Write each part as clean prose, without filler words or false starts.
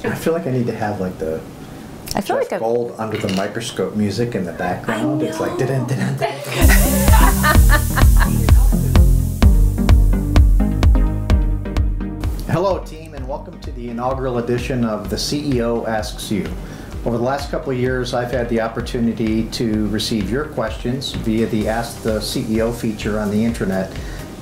I feel like I need to have like the I feel Jeff like Gold under the microscope music in the background. It's like didn't. Hello team, and welcome to the inaugural edition of The CEO Asks You. Over the last couple of years, I've had the opportunity to receive your questions via the Ask the CEO feature on the internet.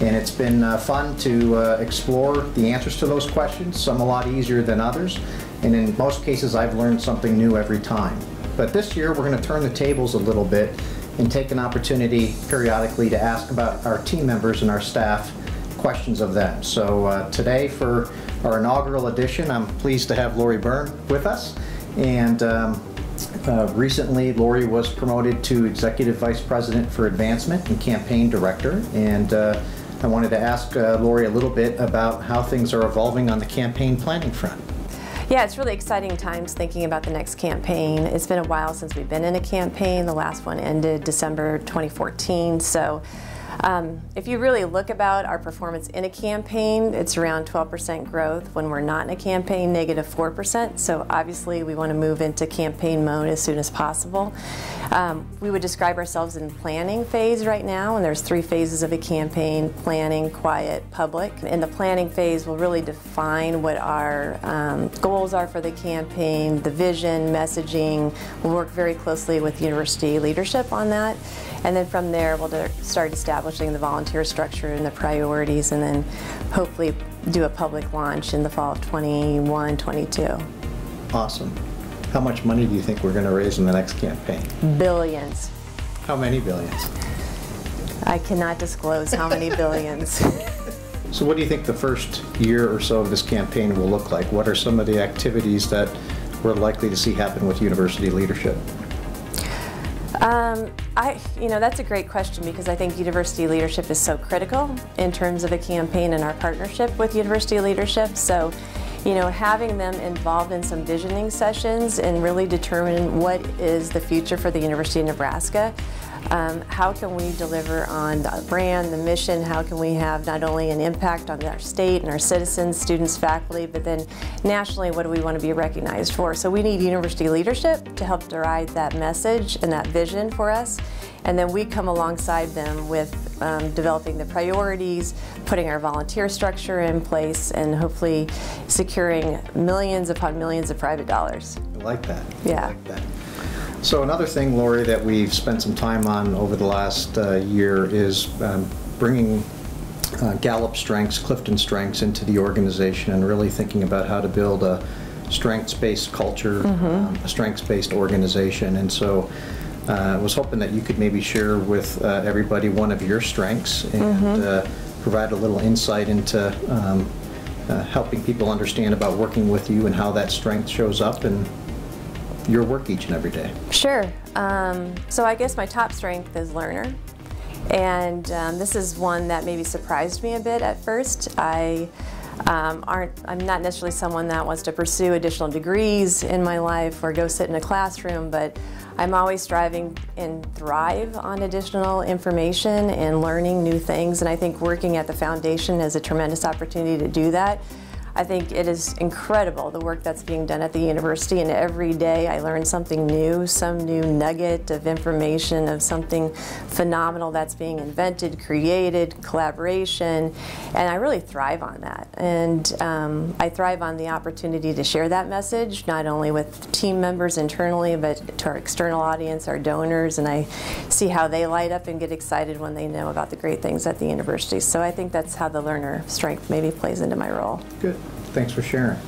And it's been fun to explore the answers to those questions, some a lot easier than others. And in most cases, I've learned something new every time. But this year, we're going to turn the tables a little bit and take an opportunity periodically to ask about our team members and our staff questions of them. So today, for our inaugural edition, I'm pleased to have Lori Byrne with us. And recently, Lori was promoted to Executive Vice President for Advancement and Campaign Director. And I wanted to ask Lori a little bit about how things are evolving on the campaign planning front. Yeah, it's really exciting times thinking about the next campaign. It's been a while since we've been in a campaign. The last one ended December 2014. So if you really look about our performance in a campaign, it's around 12% growth. When we're not in a campaign, negative 4%. So obviously we want to move into campaign mode as soon as possible. We would describe ourselves in planning phase right now, and there's 3 phases of a campaign: planning, quiet, public. In the planning phase, we'll really define what our goals are for the campaign, the vision, messaging. We'll work very closely with university leadership on that. And then from there, we'll start establishing the volunteer structure and the priorities, and then hopefully do a public launch in the fall of 21, 22. Awesome. How much money do you think we're going to raise in the next campaign? Billions. How many billions? I cannot disclose how many billions. So what do you think the first year or so of this campaign will look like? What are some of the activities that we're likely to see happen with university leadership? That's a great question, because I think university leadership is so critical in terms of a campaign and our partnership with university leadership. So, having them involved in some visioning sessions and really determine what is the future for the University of Nebraska. How can we deliver on the brand, the mission? How can we have not only an impact on our state and our citizens, students, faculty, but then nationally, what do we want to be recognized for? So we need university leadership to help derive that message and that vision for us. And then we come alongside them with developing the priorities, putting our volunteer structure in place, and hopefully securing millions upon millions of private dollars. I like that. Yeah. I like that. So another thing, Lori, that we've spent some time on over the last year is bringing Gallup strengths, Clifton strengths into the organization, and really thinking about how to build a strengths-based culture, a strengths-based organization. And so I was hoping that you could maybe share with everybody one of your strengths and provide a little insight into helping people understand about working with you and how that strength shows up in your work each and every day. Sure. So I guess my top strength is learner. And this is one that maybe surprised me a bit at first. I'm not necessarily someone that wants to pursue additional degrees in my life or go sit in a classroom, but I'm always striving and thrive on additional information and learning new things. And I think working at the foundation is a tremendous opportunity to do that. I think it is incredible, the work that's being done at the university, and every day I learn something new, some new nugget of information of something phenomenal that's being invented, created, collaboration, and I really thrive on that. And I thrive on the opportunity to share that message, not only with team members internally, but to our external audience, our donors, and I see how they light up and get excited when they know about the great things at the university. So I think that's how the learner strength maybe plays into my role. Good. Thanks for sharing.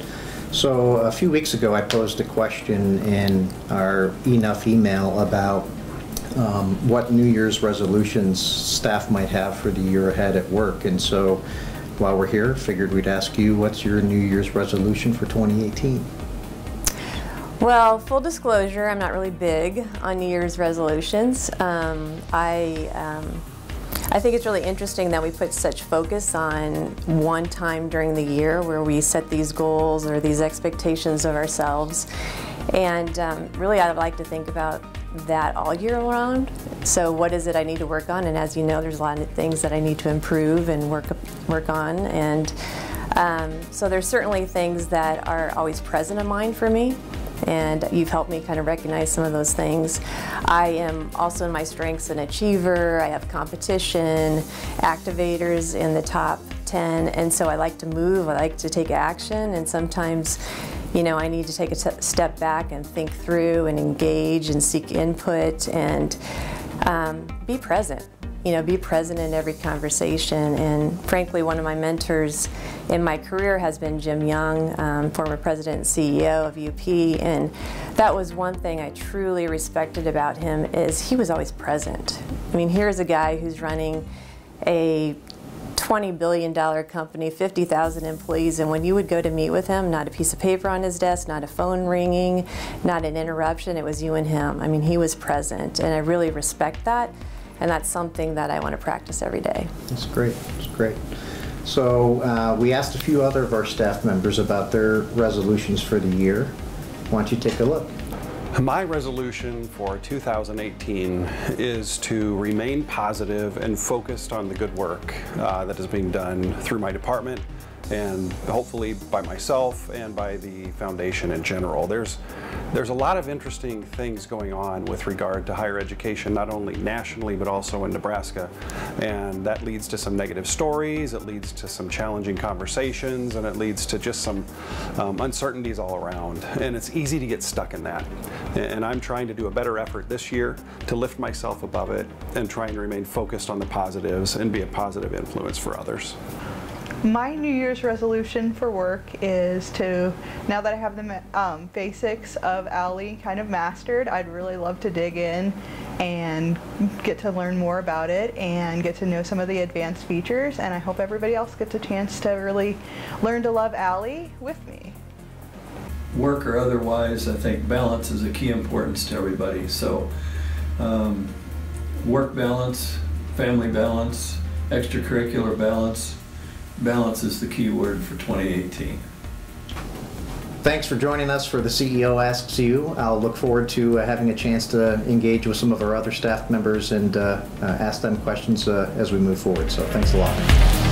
So a few weeks ago, I posed a question in our Enough email about what New Year's resolutions staff might have for the year ahead at work. And so while we're here, figured we'd ask you, what's your New Year's resolution for 2018? Well, full disclosure, I'm not really big on New Year's resolutions. I think it's really interesting that we put such focus on one time during the year where we set these goals or these expectations of ourselves. And really, I'd like to think about that all year round. So what is it I need to work on? And as you know, there's a lot of things that I need to improve and work on. And So there's certainly things that are always present in mind for me, and you've helped me kind of recognize some of those things. I am also in my strengths an achiever. I have competition, activators in the top 10, and so I like to move, I like to take action, and sometimes I need to take a step back and think through and engage and seek input and be present. Be present in every conversation. And frankly, one of my mentors in my career has been Jim Young, former president and CEO of UP, and that was one thing I truly respected about him is he was always present. I mean, here's a guy who's running a $20 billion company, 50,000 employees, and when you would go to meet with him, not a piece of paper on his desk, not a phone ringing, not an interruption, it was you and him. I mean, he was present, and I really respect that, and that's something that I want to practice every day. That's great. That's great. So we asked a few other of our staff members about their resolutions for the year. Why don't you take a look? My resolution for 2018 is to remain positive and focused on the good work that is being done through my department and hopefully by myself and by the foundation in general. There's a lot of interesting things going on with regard to higher education, not only nationally but also in Nebraska, and that leads to some negative stories, it leads to some challenging conversations, and it leads to just some uncertainties all around, and it's easy to get stuck in that. And I'm trying to do a better effort this year to lift myself above it and trying to remain focused on the positives and be a positive influence for others. My New Year's resolution for work is to, now that I have the basics of ALI kind of mastered, I'd really love to dig in and get to learn more about it and get to know some of the advanced features, and I hope everybody else gets a chance to really learn to love ALI with me. Work or otherwise, I think balance is a key importance to everybody. So work balance, family balance, extracurricular balance. Balance is the key word for 2018. Thanks for joining us for the CEO Asks You. I'll look forward to having a chance to engage with some of our other staff members and ask them questions as we move forward. So thanks a lot.